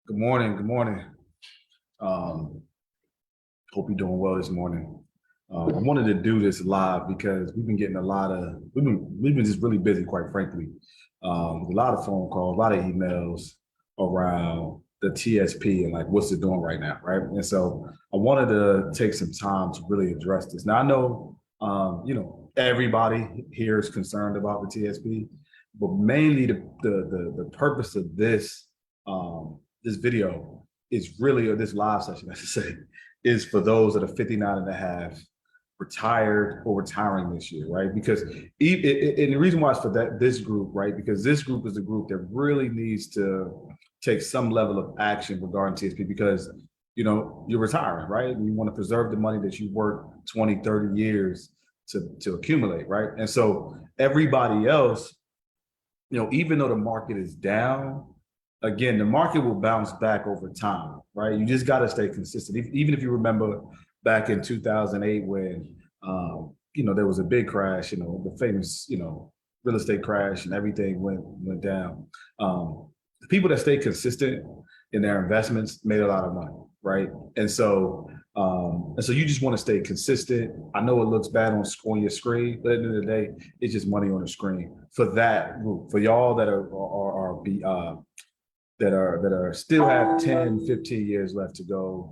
Good morning. Good morning. Hope you're doing well this morning. I wanted to do this live because we've been getting we've been just really busy, quite frankly. A lot of phone calls, a lot of emails around the TSP and like what's it doing right now, right? And so I wanted to take some time to really address this. Now I know, everybody here is concerned about the TSP, but mainly the purpose of this video is really, or this live session, I should say, is for those that are 59 and a half, retired or retiring this year, right? Because and the reason why it's for this group, right? Because this group is the group that really needs to take some level of action regarding TSP because, you're retiring, right? And you want to preserve the money that you worked 20, 30 years to accumulate, right? And so everybody else, even though the market is down, again, the market will bounce back over time, right? You just got to stay consistent. Even if you remember back in 2008 when, there was a big crash, the famous, real estate crash and everything went down. The people that stayed consistent in their investments made a lot of money, right? And so you just want to stay consistent. I know it looks bad on your screen, but at the end of the day, it's just money on the screen for that group. For y'all that are still have 10, 15 years left to go,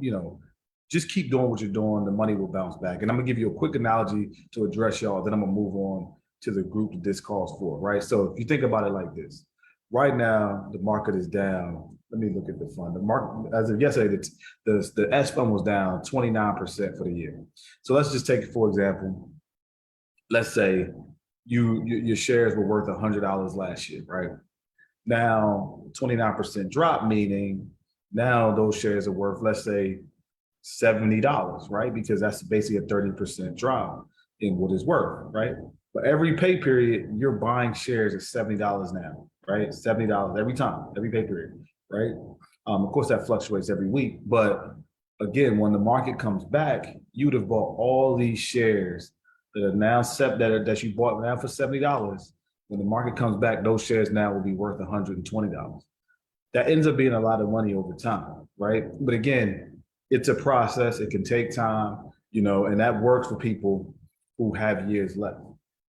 just keep doing what you're doing. The money will bounce back. And I'm gonna give you a quick analogy to address y'all, then I'm gonna move on to the group that this calls for, right? So if you think about it like this, right now, the market is down. Let me look at the fund. The market, as of yesterday, the S fund was down 29% for the year. So let's just take it, for example, let's say your shares were worth $100 last year, right? Now, 29% drop, meaning now those shares are worth, let's say, $70, right? Because that's basically a 30% drop in what it's worth, right? But every pay period, you're buying shares at $70 now, right? $70 every time, every pay period, right? Of course, that fluctuates every week. But again, when the market comes back, you'd have bought all these shares that are now that you bought now for $70. When the market comes back, those shares now will be worth $120. That ends up being a lot of money over time, right? But again, it's a process. It can take time, and that works for people who have years left.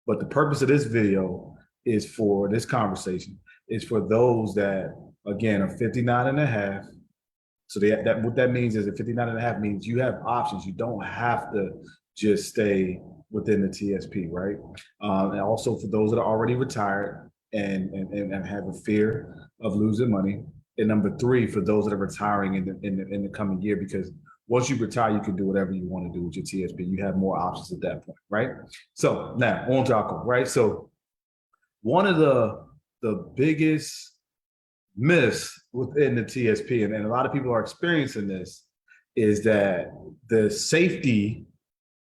But the purpose of this video is for this conversation is for those that, again, are 59 and a half. So what that means is that 59 and a half means you have options. You don't have to just stay within the TSP, right? And also for those that are already retired and have a fear of losing money. And number three, for those that are retiring in the coming year, because once you retire, you can do whatever you want to do with your TSP. You have more options at that point, right? So now on to our, right? So one of the biggest myths within the TSP, and a lot of people are experiencing this, is that the safety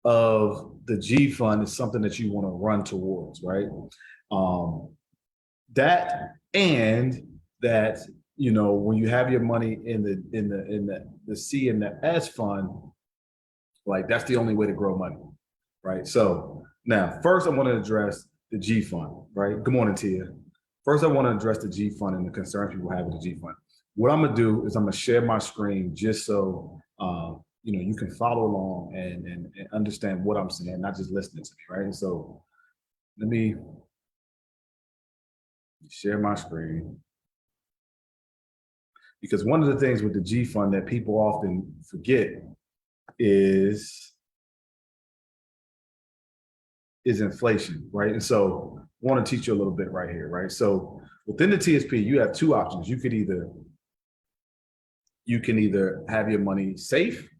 of the G fund is something that you want to run towards, right? That when you have your money in the C and the S fund, like that's the only way to grow money, right? So now, first I want to address the G fund, right? Good morning, Tia. First, I want to address the G fund and the concerns people have with the G fund. What I'm gonna do is I'm gonna share my screen just so you can follow along and understand what I'm saying, not just listening to me, right? So let me share my screen. Because one of the things with the G fund that people often forget is inflation, right? And so I want to teach you a little bit right here, right? So within the TSP, you have two options. You can either have your money safe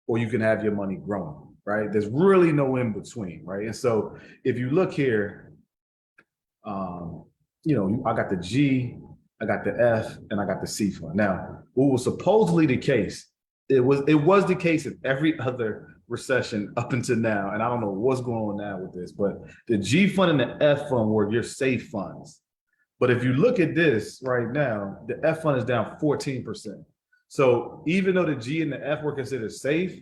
or you can have your money growing, right? There's really no in between, right? And so if you look here, I got the G, I got the F, and I got the C fund. Now, what was supposedly the case, it was the case in every other recession up until now, and I don't know what's going on now with this, but the G fund and the F fund were your safe funds. But if you look at this right now, the F fund is down 14%. So even though the G and the F were considered safe,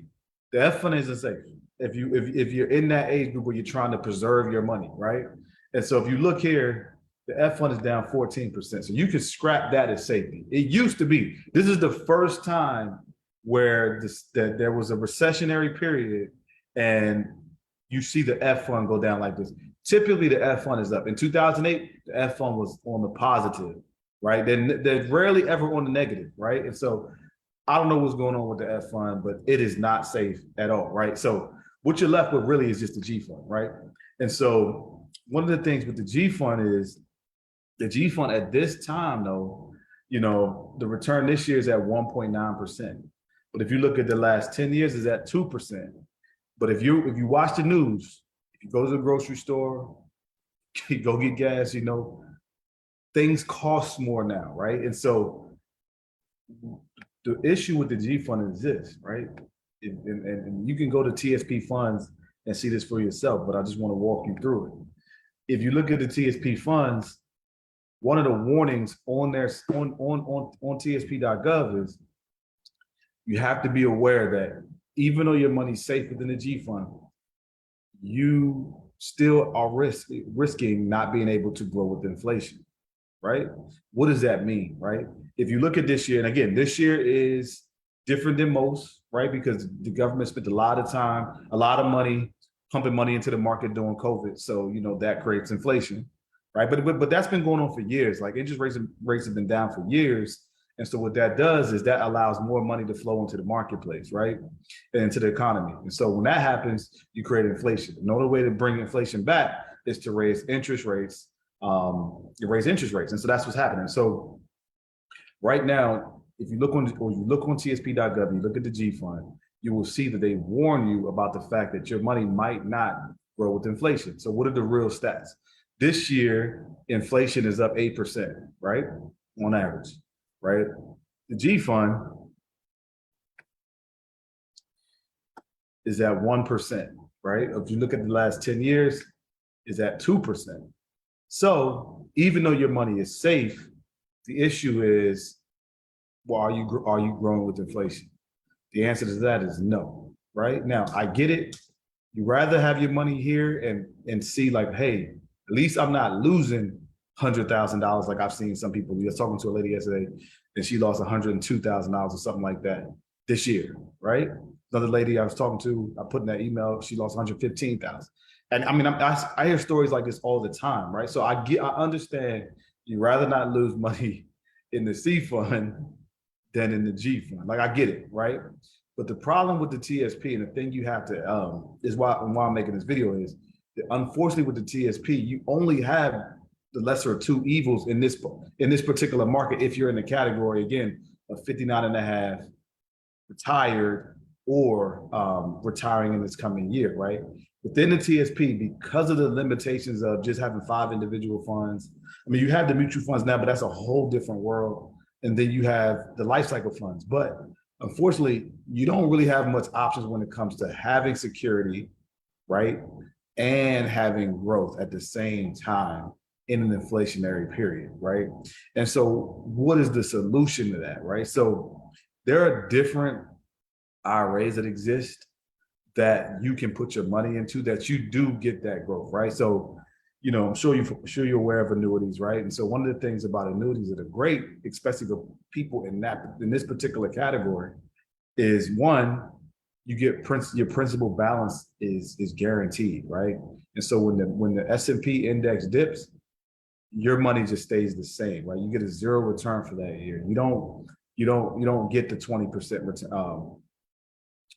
the F fund isn't safe. If you're in that age group where you're trying to preserve your money, right? And so if you look here, The F fund is down 14%. So you could scrap that as safety. It used to be. This is the first time where that there was a recessionary period and you see the F fund go down like this. Typically, the F fund is up. In 2008, the F fund was on the positive, right? They're rarely ever on the negative, right? And so I don't know what's going on with the F fund, but it is not safe at all, right? So what you're left with really is just the G fund, right? And so one of the things with the G fund is the G fund at this time, though, the return this year is at 1.9%. But if you look at the last 10 years, it's at 2%. But if you watch the news, if you go to the grocery store, you go get gas, things cost more now, right? And so the issue with the G fund is this, right? And you can go to TSP funds and see this for yourself, but I just want to walk you through it. If you look at the TSP funds, one of the warnings on TSP.gov is you have to be aware that even though your money's safe within the G fund, you still are risking not being able to grow with inflation, right? What does that mean, right? If you look at this year, and again, this year is different than most, right? Because the government spent a lot of time, a lot of money, pumping money into the market during COVID. So, that creates inflation, right? But that's been going on for years. Like interest rates have been down for years. And so what that does is that allows more money to flow into the marketplace, right? And into the economy. And so when that happens, you create inflation. The only way to bring inflation back is to raise interest rates. And so that's what's happening. So right now, if you look on TSP.gov, you look at the G fund, you will see that they warn you about the fact that your money might not grow with inflation. So what are the real stats? This year, inflation is up 8%, right? On average, right? The G fund is at 1%, right? If you look at the last 10 years, is at 2%. So even though your money is safe, the issue is, well, are you growing with inflation? The answer to that is no, right? Now, I get it. You rather have your money here and see like, hey, at least I'm not losing $100,000 like I've seen some people. We were talking to a lady yesterday and she lost $102,000 or something like that this year, right? Another lady I was talking to, I put in that email, she lost $115,000. And I mean, I hear stories like this all the time, right? So I understand you rather not lose money in the C fund than in the G fund. Like I get it, right? But the problem with the TSP and the thing you have to, is why I'm making this video is, that unfortunately with the TSP, you only have the lesser of two evils in this particular market if you're in the category, again, of 59 and a half, retired, or retiring in this coming year, right? Within the TSP, because of the limitations of just having 5 individual funds, I mean, you have the mutual funds now, but that's a whole different world. And then you have the life cycle funds. But unfortunately, you don't really have much options when it comes to having security, right? And having growth at the same time in an inflationary period, right? And so what is the solution to that, right? So there are different IRAs that exist that you can put your money into that you do get that growth, right? So, I'm sure you're aware of annuities, right? And so one of the things about annuities that are great, especially for people in this particular category, is one, you get your principal balance is guaranteed, right? And so when the S&P index dips, your money just stays the same, right? You get a 0 return for that year. You don't get the 20% return.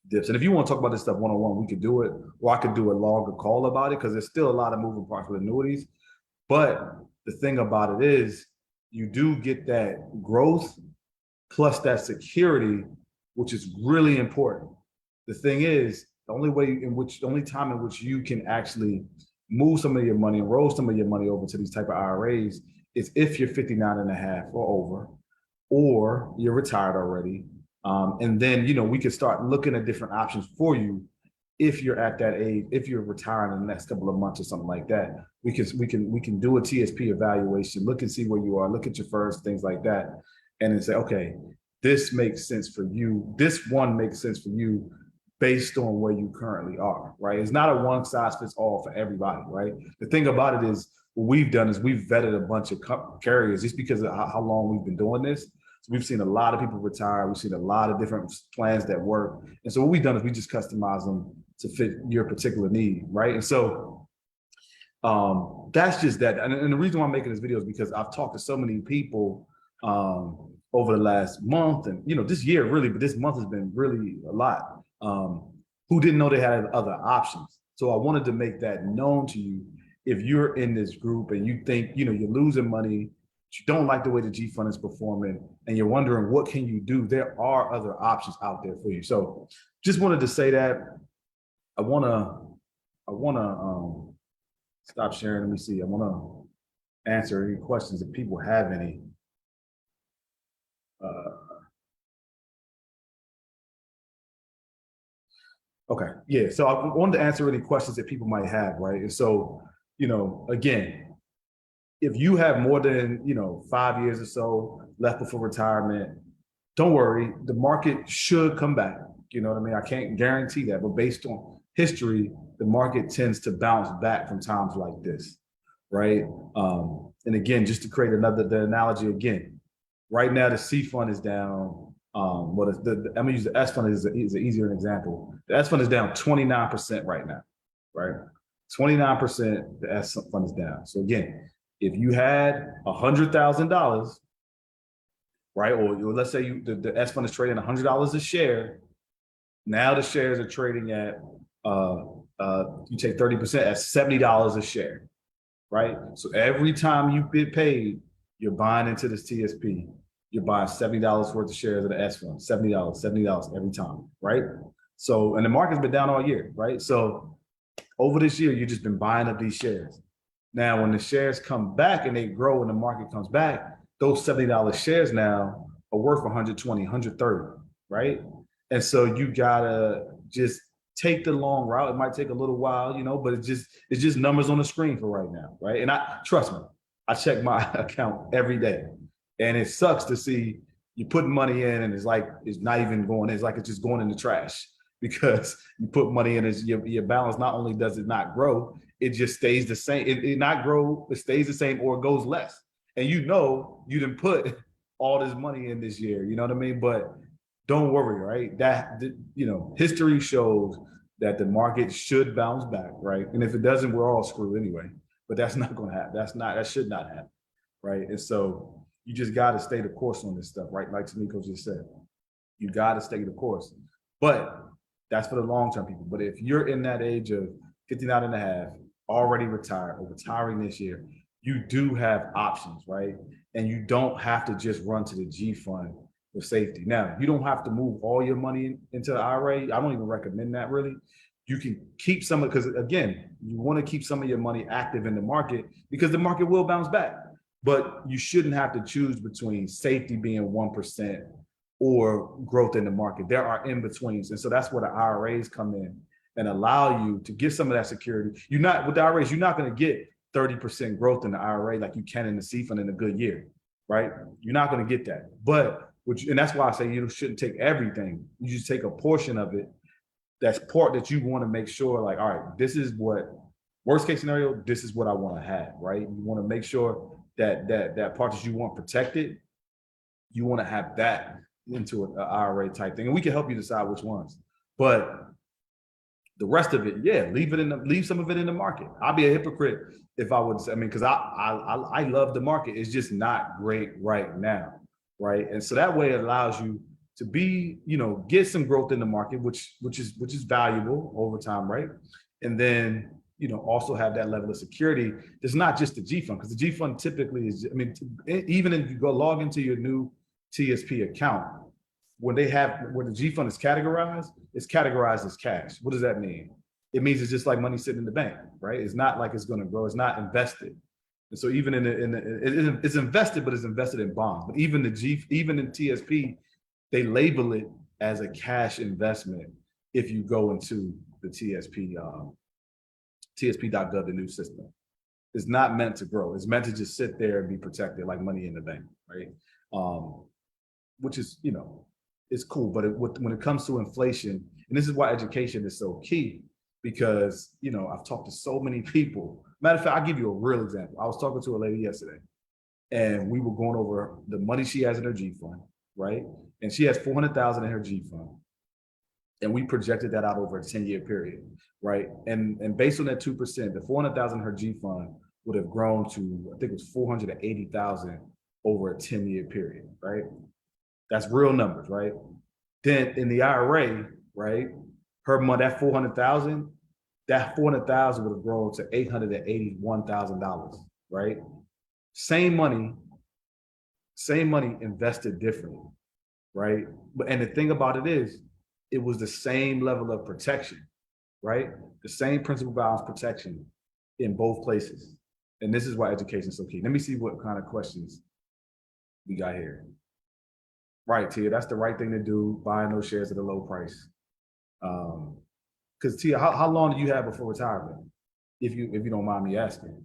Dips. And if you want to talk about this stuff one-on-one, we could do it, or I could do a longer call about it because there's still a lot of moving parts with annuities. But the thing about it is you do get that growth plus that security, which is really important. The thing is, the only time in which you can actually move some of your money and roll some of your money over to these type of IRAs is if you're 59 and a half or over, or you're retired already. And then, we could start looking at different options for you if you're at that age, if you're retiring in the next couple of months or something like that. We can do a TSP evaluation, look and see where you are, look at your first, things like that, and then say, okay, this makes sense for you. This one makes sense for you based on where you currently are, right? It's not a one size fits all for everybody, right? The thing about it is what we've done is we've vetted a bunch of carriers just because of how long we've been doing this. So we've seen a lot of people retire. We've seen a lot of different plans that work. And so what we've done is we just customize them to fit your particular need, right? And so that's just that. And the reason why I'm making this video is because I've talked to so many people over the last month and, this year really, but this month has been really a lot, who didn't know they had other options. So I wanted to make that known to you. If you're in this group and you think, you're losing money, you don't like the way the G fund is performing, and you're wondering what can you do, there are other options out there for you. So just wanted to say that. I wanna stop sharing. Let me see. I wanna answer any questions if people have any. Okay, yeah. So I wanted to answer any questions that people might have, right? And so, again, if you have more than 5 years or so left before retirement, don't worry. The market should come back. You know what I mean? I can't guarantee that, but based on history, the market tends to bounce back from times like this, right? And again, just to create the analogy again, right now the C fund is down. I'm gonna use the S fund as an easier example. The S fund is down 29% right now, right? 29%, the S fund is down. So again, if you had $100,000, right, or let's say the S fund is trading $100 a share, now the shares are trading at you take 30% at $70 a share, right? So every time you get paid, you're buying into this TSP. You're buying $70 worth of shares of the S fund, $70 every time, right? So, and the market's been down all year, right? So over this year, you've just been buying up these shares. Now, when the shares come back and they grow and the market comes back, those $70 shares now are worth 120, 130, right? And so you gotta just take the long route. It might take a little while, but it's just numbers on the screen for right now, right? And trust me, I check my account every day. And it sucks to see you putting money in and it's like it's not even going in. It's like it's just going in the trash because you put money in, your balance not only does it not grow, it just stays the same. It not grow, it stays the same or it goes less. And you didn't put all this money in this year, you know what I mean? But don't worry, right? That, history shows that the market should bounce back, right? And if it doesn't, we're all screwed anyway. But that's not going to happen. That should not happen, right? And so you just got to stay the course on this stuff, right? Like Tamiko just said, you got to stay the course. But that's for the long-term people. But if you're in that age of 59 and a half, already retired or retiring this year, you do have options, right? And you don't have to just run to the G fund for safety. Now, you don't have to move all your money into the IRA. I don't even recommend that really. You can keep some of, because again, you want to keep some of your money active in the market because the market will bounce back. But you shouldn't have to choose between safety being 1% or growth in the market. There are in-betweens. And so that's where the IRAs come in and allow you to get some of that security. With the IRAs, you're not going to get 30% growth in the IRA like you can in the C fund in a good year, right? You're not going to get that. And that's why I say you shouldn't take everything. You just take a portion of it. That's part that you want to make sure, like, all right, this is what, worst case scenario, this is what I want to have, right? You want to make sure that part that you want protected, you want to have that into an IRA type thing. And we can help you decide which ones. But the rest of it, yeah, leave some of it in the market. I'd be a hypocrite if I would say, because I love the market. It's just not great right now, right? And so that way it allows you to be, get some growth in the market, which is valuable over time, right? And then, also have that level of security. It's not just the G fund, because the G fund typically is, even if you go log into your new TSP account, where the G fund is categorized, it's categorized as cash. What does that mean? It means it's just like money sitting in the bank, right? It's not like it's going to grow. It's not invested. And so even it's invested, but it's invested in bonds. But even in TSP, they label it as a cash investment if you go into the TSP.gov, the new system. It's not meant to grow. It's meant to just sit there and be protected like money in the bank, right? Which is, it's cool. But when it comes to inflation, and this is why education is so key, because, you know, I've talked to so many people. Matter of fact, I'll give you a real example. I was talking to a lady yesterday, and we were going over the money she has in her G fund, right? And she has 400,000 in her G fund, and we projected that out over a 10-year period, right? And based on that 2%, the 400,000 in her G fund would have grown to, I think it was 480,000 over a 10-year period, right? That's real numbers, right? Then in the IRA, right, her money, that 400,000, that 400,000 would have grown to $881,000, right? Same money invested differently, right? But and the thing about it is, it was the same level of protection, right? The same principal balance protection in both places. And this is why education is so key. Let me see what kind of questions we got here. Right, Tia, that's the right thing to do, buying those shares at a low price. Because Tia, how long do you have before retirement? If you don't mind me asking.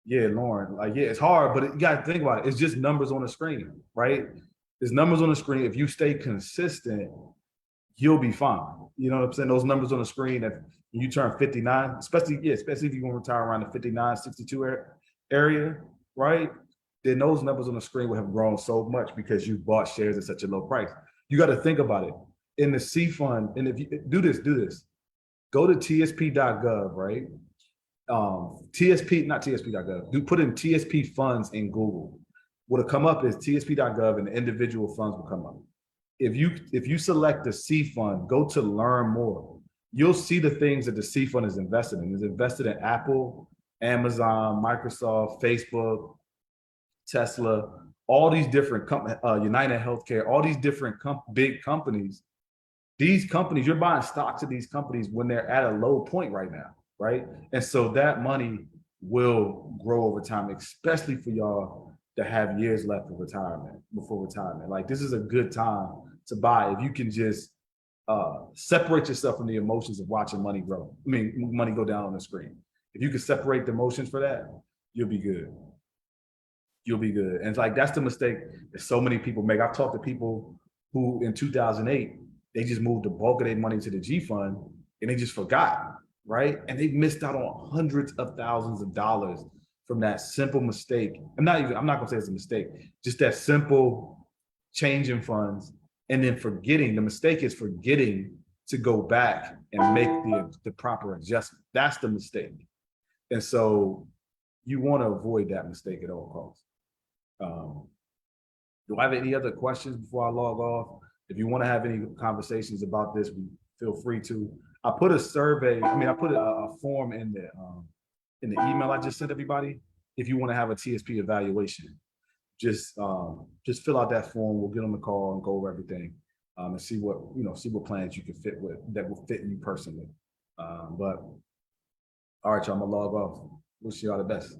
Yeah, Lauren, like, yeah, it's hard, but you got to think about it. It's just numbers on the screen, right? There's numbers on the screen. If you stay consistent, you'll be fine. You know what I'm saying? Those numbers on the screen that when you turn 59, especially if you're going to retire around the 59, 62 area, right? Then those numbers on the screen will have grown so much because you bought shares at such a low price. You got to think about it. In the C fund, and if you do this, go to tsp.gov, right? Not tsp.gov. Do put in TSP funds in Google. What'll come up is tsp.gov, and the individual funds will come up. If you select the C fund, go to learn more. You'll see the things that the C fund is invested in. It's invested in Apple, Amazon, Microsoft, Facebook, Tesla, all these different companies, United Healthcare, all these different big companies. These companies, you're buying stocks of these companies when they're at a low point right now, right? And so that money will grow over time, especially for y'all that have years left for retirement, before retirement. Like, this is a good time to buy if you can just separate yourself from the emotions of watching money grow. I mean, money go down on the screen. If you can separate the emotions for that, you'll be good. You'll be good. And it's like, that's the mistake that so many people make. I've talked to people who in 2008, they just moved the bulk of their money to the G fund and they just forgot, right? And they missed out on hundreds of thousands of dollars from that simple mistake. I'm not gonna say it's a mistake, just that simple change in funds. And then the mistake is forgetting to go back and make the proper adjustment. That's the mistake. And so you want to avoid that mistake at all costs. Do I have any other questions before I log off? If you want to have any conversations about this, feel free to. I put a survey, I put a form in the email I just sent everybody. If you want to have a TSP evaluation, just fill out that form. We'll get on the call and go over everything, and see what plans you can fit with that will fit you personally. But all right, y'all, I'm gonna log off. Wish y'all the best.